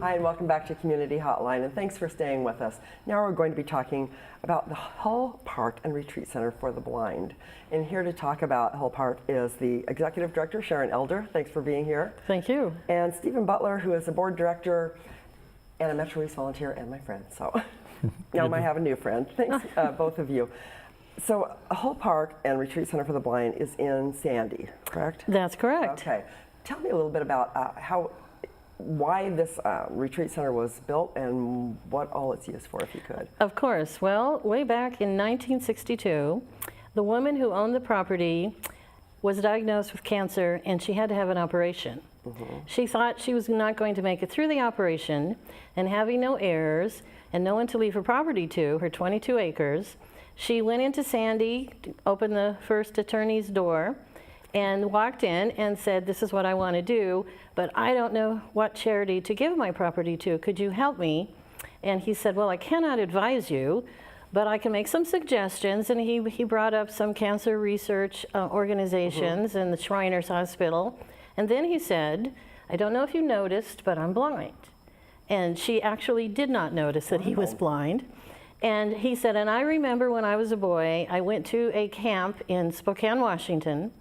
Hi, and welcome back to Community Hotline, and thanks for staying with us. Now we're going to be talking about the Hull Park and Retreat Center for the Blind. And here to talk about Hull Park is the Executive Director, Sharon Elder. Thanks for being here. Thank you. And Stephen Butler, who is a Board Director and a MetroEast volunteer and my friend. So now I might have a new friend. Thanks, both of you. So Hull Park and Retreat Center for the Blind is in Sandy, correct? That's correct. Okay. Tell me a little bit about why this retreat center was built and what all it's used for, if you could. Of course. Well, way back in 1962, the woman who owned the property was diagnosed with cancer and she had to have an operation. She thought she was not going to make it through the operation, and having no heirs and no one to leave her property to, her 22 acres, she went into Sandy, opened the first attorney's door, and walked in and said, "This is what I want to do, but I don't know what charity to give my property to. Could you help me?" And he said, "Well, I cannot advise you, but I can make some suggestions." And he brought up some cancer research organizations and the Shriners Hospital. And then he said, "I don't know if you noticed, but I'm blind." And she actually did not notice that he was blind. And he said, "And I remember when I was a boy, I went to a camp in Spokane, Washington,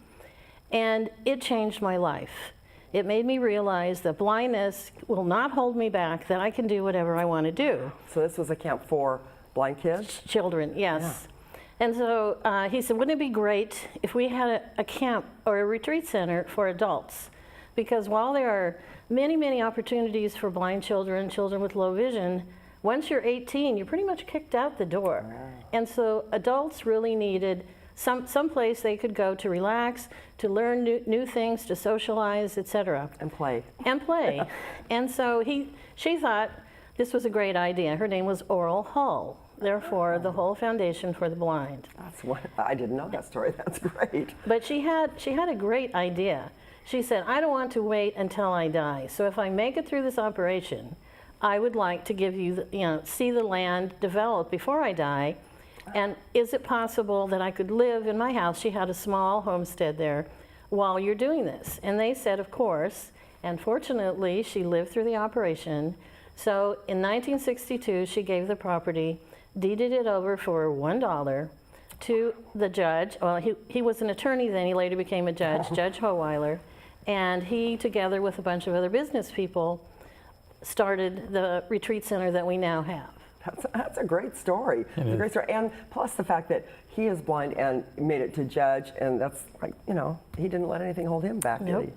and it changed my life. It made me realize that blindness will not hold me back, that I can do whatever I want to do." So this was a camp for blind kids? Children, yes. Yeah. And so he said, "Wouldn't it be great if we had a camp or a retreat center for adults? Because while there are many, many opportunities for blind children, children with low vision, once you're 18, you're pretty much kicked out the door." And so adults really needed some place they could go to relax, to learn new things, to socialize, etc. And play. And play. And so she thought this was a great idea. Her name was Oral Hull, therefore the Hull Foundation for the Blind. That's what I didn't know that story. That's great. But she had a great idea. She said, "I don't want to wait until I die. So if I make it through this operation, I would like to give you, see the land develop before I die. And is it possible that I could live in my house?" She had a small homestead there while you're doing this. And they said, of course. And fortunately, she lived through the operation. So in 1962, she gave the property, deeded it over for $1 to the judge. Well, he was an attorney then. He later became a judge, Judge Howeiler. And he, together with a bunch of other business people, started the retreat center that we now have. That's a great story. It's a great story. And plus the fact that he is blind and made it to judge, and that's like, he didn't let anything hold him back, did he?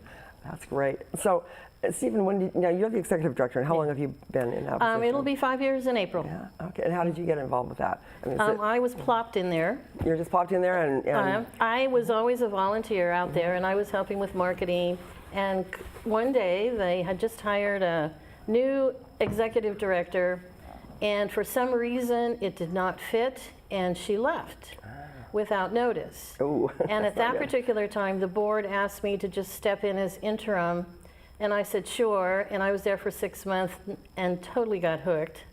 That's great. So, Stephen, now you're the executive director, and how long have you been in that position? It'll be 5 years in April. Yeah. Okay. And how did you get involved with that? I mean, I was plopped in there. You were just plopped in there, and I was always a volunteer out there, and I was helping with marketing. And one day they had just hired a new executive director, and for some reason it did not fit, and she left without notice. Ooh, and at that particular time, the board asked me to just step in as interim, and I said sure, and I was there for 6 months and totally got hooked.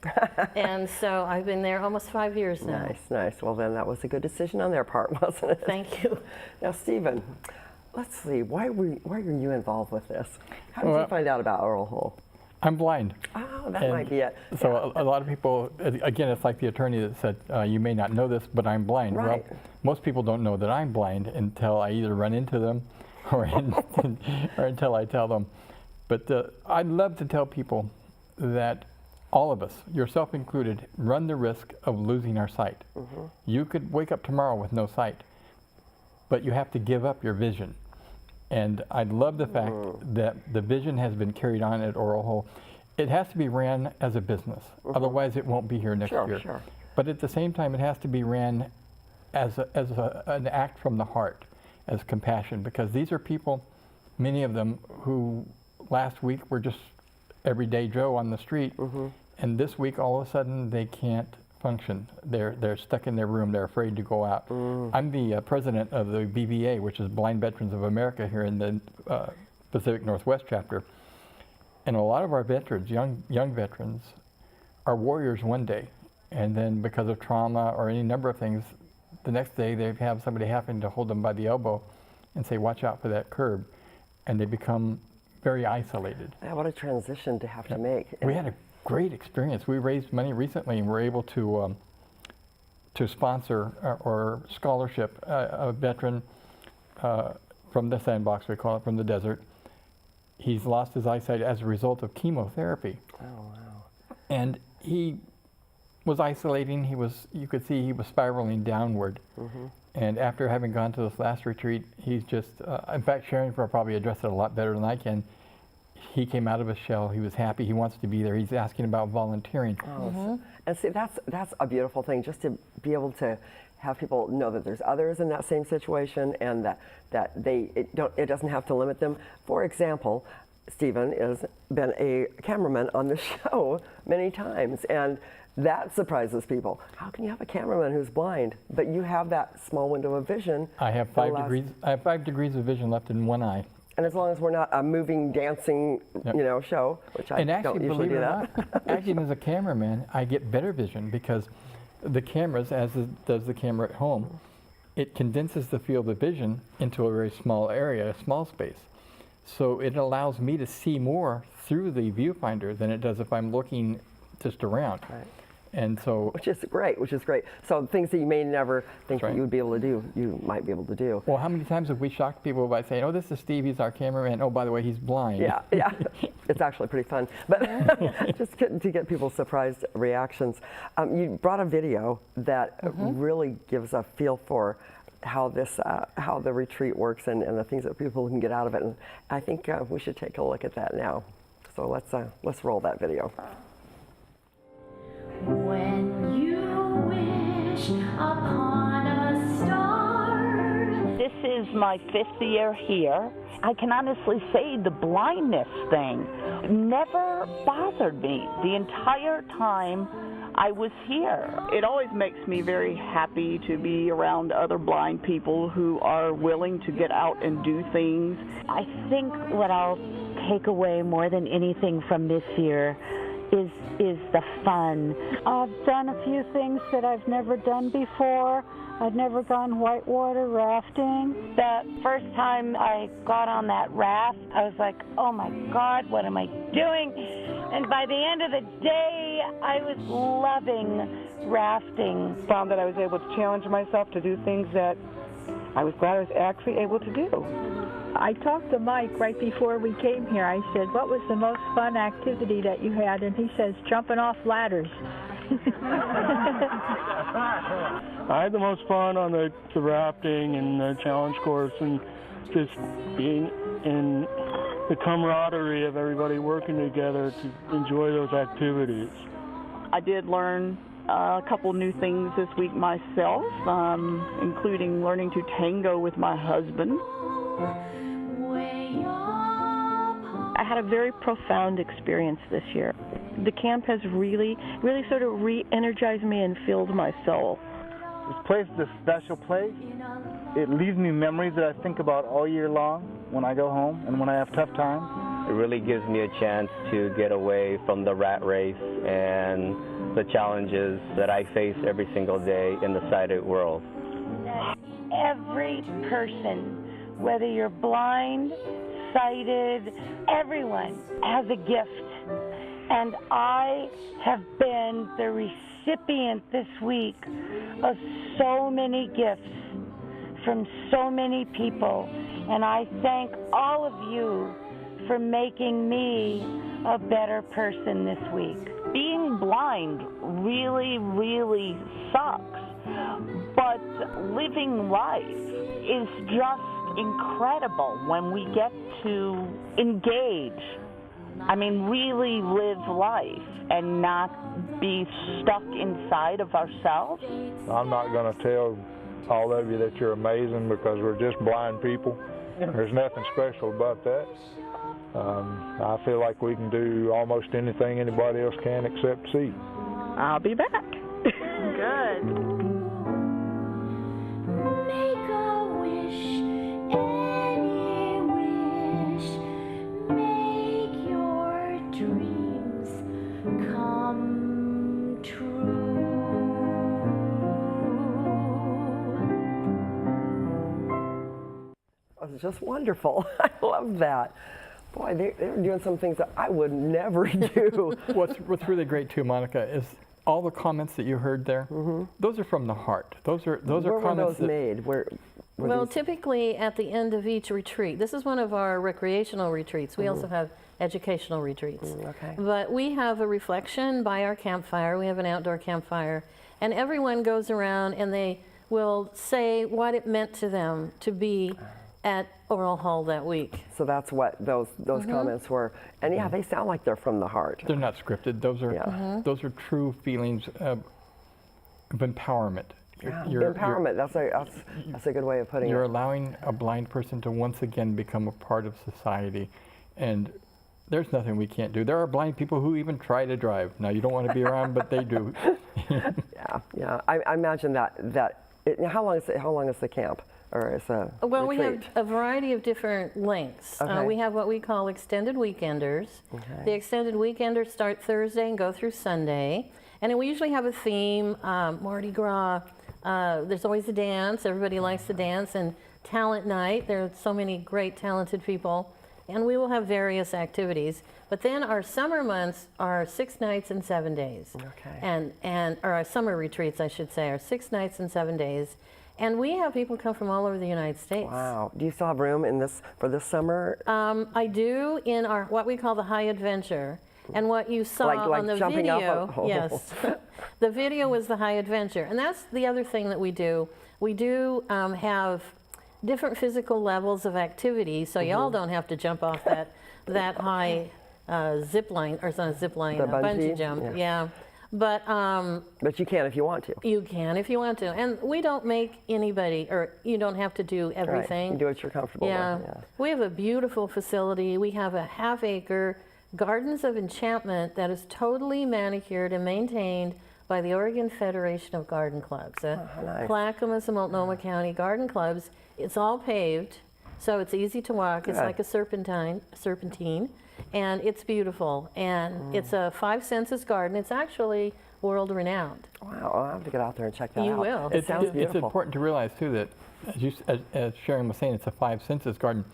And so I've been there almost 5 years now. Nice, nice. Well, then that was a good decision on their part, wasn't it? Thank you. Now, Stephen, let's see, why were you involved with this? How did you find out about Oral Hull? I'm blind. Oh, that might be it. So a lot of people, again, it's like the attorney that said, "You may not know this, but I'm blind." Right. Well, most people don't know that I'm blind until I either run into them or until I tell them. But I'd love to tell people that all of us, yourself included, run the risk of losing our sight. You could wake up tomorrow with no sight, but you have to give up your vision. And I love the fact that the vision has been carried on at Oral Hull. It has to be ran as a business, otherwise it won't be here next year. Sure. But at the same time, it has to be ran as an act from the heart, as compassion, because these are people, many of them, who last week were just everyday Joe on the street, and this week all of a sudden they can't function. They're stuck in their room. They're afraid to go out. I'm the president of the BVA, which is Blind Veterans of America here in the Pacific Northwest chapter. And a lot of our veterans, young veterans, are warriors one day, and then because of trauma or any number of things, the next day they have somebody having to hold them by the elbow and say, "Watch out for that curb," and they become very isolated. Yeah, what a transition to have to make. We had a great experience. We raised money recently and were able to sponsor or scholarship a veteran from the sandbox, we call it, from the desert. He's lost his eyesight as a result of chemotherapy. Oh, wow. And he was isolating. You could see he was spiraling downward. Mm-hmm. And after having gone to this last retreat, he's just, in fact, Sharon will probably address it a lot better than I can. He came out of his shell. He was happy. He wants to be there. He's asking about volunteering. Oh, and see, that's a beautiful thing, just to be able to have people know that there's others in that same situation, and that it doesn't have to limit them. For example, Stephen has been a cameraman on the show many times, and that surprises people. How can you have a cameraman who's blind, but you have that small window of vision? I have 5 degrees. I have 5 degrees of vision left in one eye. And as long as we're not a moving, dancing, show, which I don't usually do that. Acting as a cameraman, I get better vision because the cameras, does the camera at home, it condenses the field of vision into a very small area, a small space. So it allows me to see more through the viewfinder than it does if I'm looking just around. Right. And so, which is great. So things that you may never think right. that you would be able to do, you might be able to do. Well, how many times have we shocked people by saying, oh, this is Steve, he's our cameraman. Oh, by the way, he's blind. Yeah. It's actually pretty fun. But just to get people's surprised reactions. You brought a video that really gives a feel for how the retreat works and the things that people can get out of it. And I think we should take a look at that now. So let's roll that video. When you wish upon a star. This is my 5th year here. I can honestly say the blindness thing never bothered me the entire time I was here. It always makes me very happy to be around other blind people who are willing to get out and do things. I think what I'll take away more than anything from this year is the fun. I've done a few things that I've never done before. I've never gone whitewater rafting. The first time I got on that raft, I was like, oh my God, what am I doing? And by the end of the day, I was loving rafting. Found that I was able to challenge myself to do things that I was glad I was actually able to do. I talked to Mike right before we came here. I said, what was the most fun activity that you had? And he says, jumping off ladders. I had the most fun on the rafting and the challenge course, and just being in the camaraderie of everybody working together to enjoy those activities. I did learn a couple new things this week myself, including learning to tango with my husband. I had a very profound experience this year. The camp has really sort of re-energized me and filled my soul. This place is a special place. It leaves me memories that I think about all year long when I go home and when I have tough times. It really gives me a chance to get away from the rat race and the challenges that I face every single day in the sighted world. Every person, whether you're blind, sighted, everyone has a gift. And I have been the recipient this week of so many gifts from so many people. And I thank all of you for making me a better person this week. Being blind really sucks, but living life is just incredible when we get to engage. I mean, really live life and not be stuck inside of ourselves. I'm not going to tell all of you that you're amazing because we're just blind people. There's nothing special about that. I feel like we can do almost anything anybody else can except see. I'll be back. Good. Make a wish, any wish. Make your dreams come true. It was just wonderful. I love that. Boy, they're doing some things that I would never do. What's really great too, Monica, is all the comments that you heard there. Those are from the heart. Those are Where comments were those made? Were Well, these- typically at the end of each retreat. This is one of our recreational retreats. We also have educational retreats. Okay. But we have a reflection by our campfire. We have an outdoor campfire. And everyone goes around and they will say what it meant to them to be at Oral Hall that week. So that's what those comments were. And yeah, they sound like they're from the heart. They're not scripted. Those are those are true feelings of empowerment. Yeah, empowerment. That's a good way of putting You're it. allowing a blind person to once again become a part of society, and there's nothing we can't do. There are blind people who even try to drive. Now you don't want to be around, but they do. Yeah. I imagine how long is the camp, or is a Well, retreat? we have a variety of different lengths. Okay. We have what we call extended weekenders. Okay. The extended weekenders start Thursday and go through Sunday. And then we usually have a theme, Mardi Gras. There's always a dance. Everybody likes to dance. And talent night. There are so many great talented people. And we will have various activities. But then our summer months are 6 nights and 7 days. Okay. Or our summer retreats, I should say, are 6 nights and 7 days. And we have people come from all over the United States. Wow. Do you still have room for this summer? I do in our what we call the High Adventure. And what you saw Like on the jumping video, off a- yes, the video was the High Adventure. And that's the other thing that we do. We do have different physical levels of activity, so y'all don't have to jump off that high zip line, or it's not a zip line, The a bungee bungee? jump. Yeah. But you can if you want to. You can if you want to. And we don't make anybody, or you don't have to do everything. Right. You do what you're comfortable with. Yeah. We have a beautiful facility. We have a half-acre Gardens of Enchantment that is totally manicured and maintained by the Oregon Federation of Garden Clubs. Nice. Clackamas and Multnomah County Garden Clubs. It's all paved, so it's easy to walk. It's Good. like a serpentine, and it's beautiful. And it's a 5 senses garden. It's actually world renowned. Wow, I'll have to get out there and check that out. You will. It sounds beautiful. It's important to realize too that, as Sharon was saying, it's a 5 senses garden.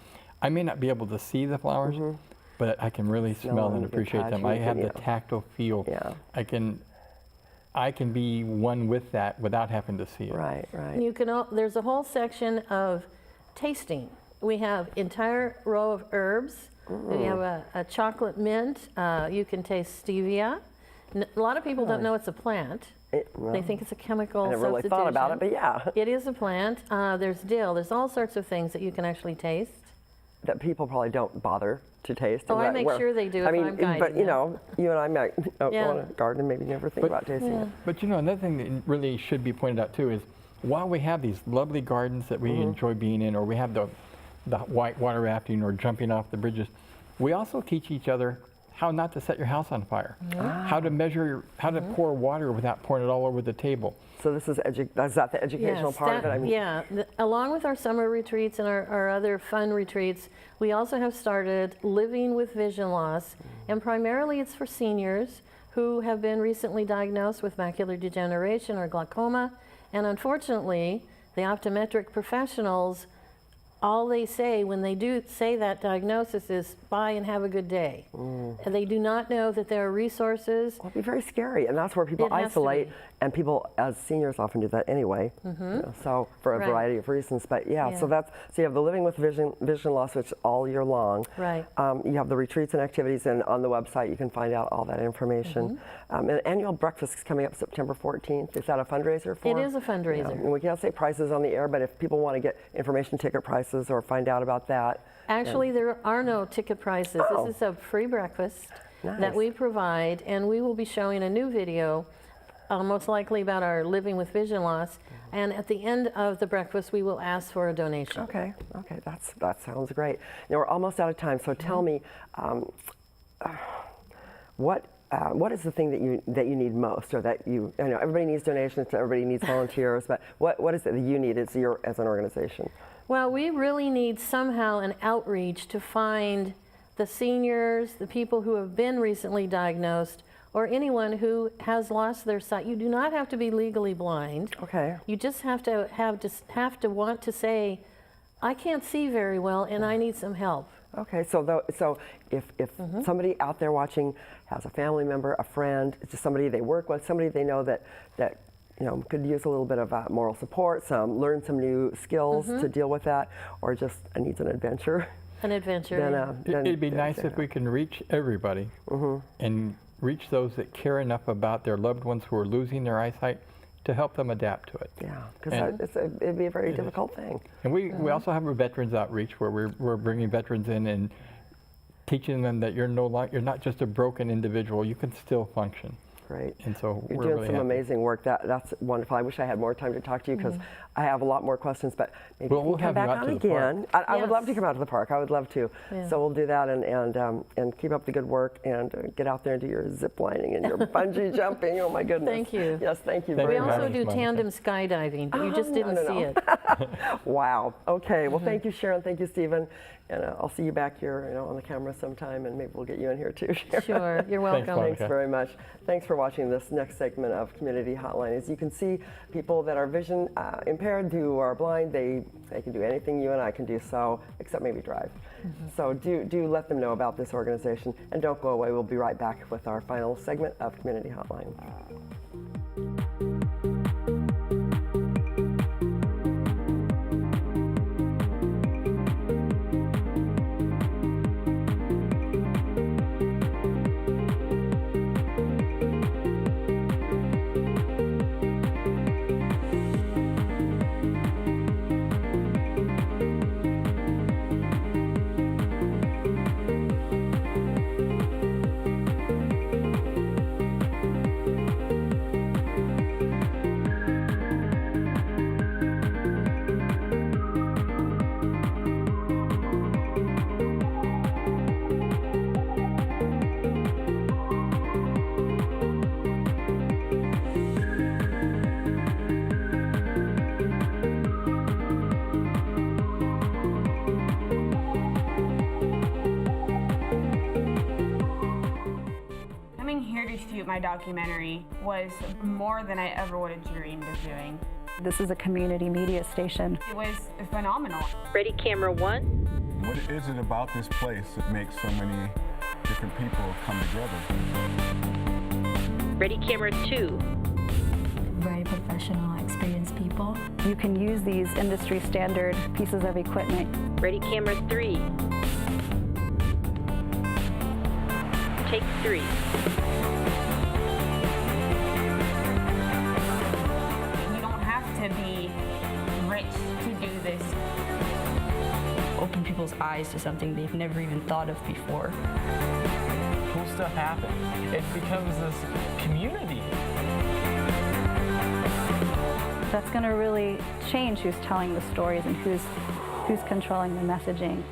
I may not be able to see the flowers, but I can really smell them, and you can appreciate touch them. them, I have you the can, tactile feel. Yeah. I can be one with that without having to see it. Right. And you can. There's a whole section of tasting. We have entire row of herbs. We have a chocolate mint. You can taste stevia. A lot of people don't know it's a plant. They think it's a chemical I never really thought about it, but yeah. It is a plant. There's dill. There's all sorts of things that you can actually taste. That people probably don't bother to taste. Oh, I make sure they do if I'm guiding but you them. know, you and I might go Yeah. in a garden and maybe never think about tasting it. But you know, another thing that really should be pointed out too is, while we have these lovely gardens that we enjoy being in, or we have the white water rafting or jumping off the bridges, we also teach each other how not to set your house on fire, how to measure, how to pour water without pouring it all over the table. So this is that the educational part of it? I mean, along with our summer retreats and our other fun retreats, we also have started Living with Vision Loss, and primarily it's for seniors who have been recently diagnosed with macular degeneration or glaucoma, and unfortunately, the optometric professionals, all they say when they do say that diagnosis is bye and have a good day. And they do not know that there are resources. It'd be very scary, and that's where people It has to isolate, be. and people as seniors often do that anyway. You know, so for a Right. variety of reasons, but yeah, Yeah. so you have the Living with Vision Loss, which is all year long. Right. You have the retreats and activities, and on the website you can find out all that information. An annual breakfast is coming up September 14th. Is that a fundraiser for? It is a fundraiser. Yeah. And we can't say prices on the air, but if people want to get information, ticket prices, or find out about that. Actually, there are no ticket prices. Oh. This is a free breakfast Nice. that we provide, and we will be showing a new video, most likely about our Living with Vision Loss. And at the end of the breakfast, we will ask for a donation. Okay, that sounds great. Now we're almost out of time, so tell me, what is the thing that you need most, or that I know everybody needs donations, everybody needs volunteers, but what is it that you need as an organization? Well, we really need somehow an outreach to find the seniors, the people who have been recently diagnosed, or anyone who has lost their sight. You do not have to be legally blind. Okay. You just have to want to say, I can't see very well and I need some help. Okay, so if somebody out there watching has a family member, a friend, it's just somebody they work with, somebody they know that could use a little bit of moral support, learn some new skills to deal with that, or just needs an adventure. An adventure. Then It'd be nice if we can reach everybody and reach those that care enough about their loved ones who are losing their eyesight to help them adapt to it. Yeah, because it'd be a very difficult thing. And we also have a veterans outreach where we're bringing veterans in and teaching them that you're not just a broken individual, you can still function. Great. And so you're we're doing really some happy. amazing work. That's wonderful. I wish I had more time to talk to you because I have a lot more questions, but maybe Well, you we'll can come have you back out on to the park. again. I would love to come out to the park. I would love to. Yeah. So we'll do that and keep up the good work and get out there and do your zip lining and your bungee jumping. Oh my goodness. Thank you. Yes, thank you Thank very We you much. also do Monica. tandem skydiving, but you just didn't see it. Wow. Okay. Well, thank you, Sharon. Thank you, Stephen. And I'll see you back here, on the camera sometime, and maybe we'll get you in here too, Sharon. Sure, you're welcome. Monica. Thanks very much. Thanks for watching this next segment of Community Hotline. As you can see, people that are vision impaired, who are blind, they can do anything you and I can do, so except maybe drive. So do let them know about this organization, and don't go away. We'll be right back with our final segment of Community Hotline. Coming here to shoot my documentary was more than I ever would have dreamed of doing. This is a community media station. It was phenomenal. Ready, camera one. What is it about this place that makes so many different people come together? Ready, camera two. Very professional, experienced people. You can use these industry standard pieces of equipment. Ready, camera three. Take three. You don't have to be rich to do this. Open people's eyes to something they've never even thought of before. Cool stuff happens. It becomes this community. That's going to really change who's telling the stories and who's controlling the messaging.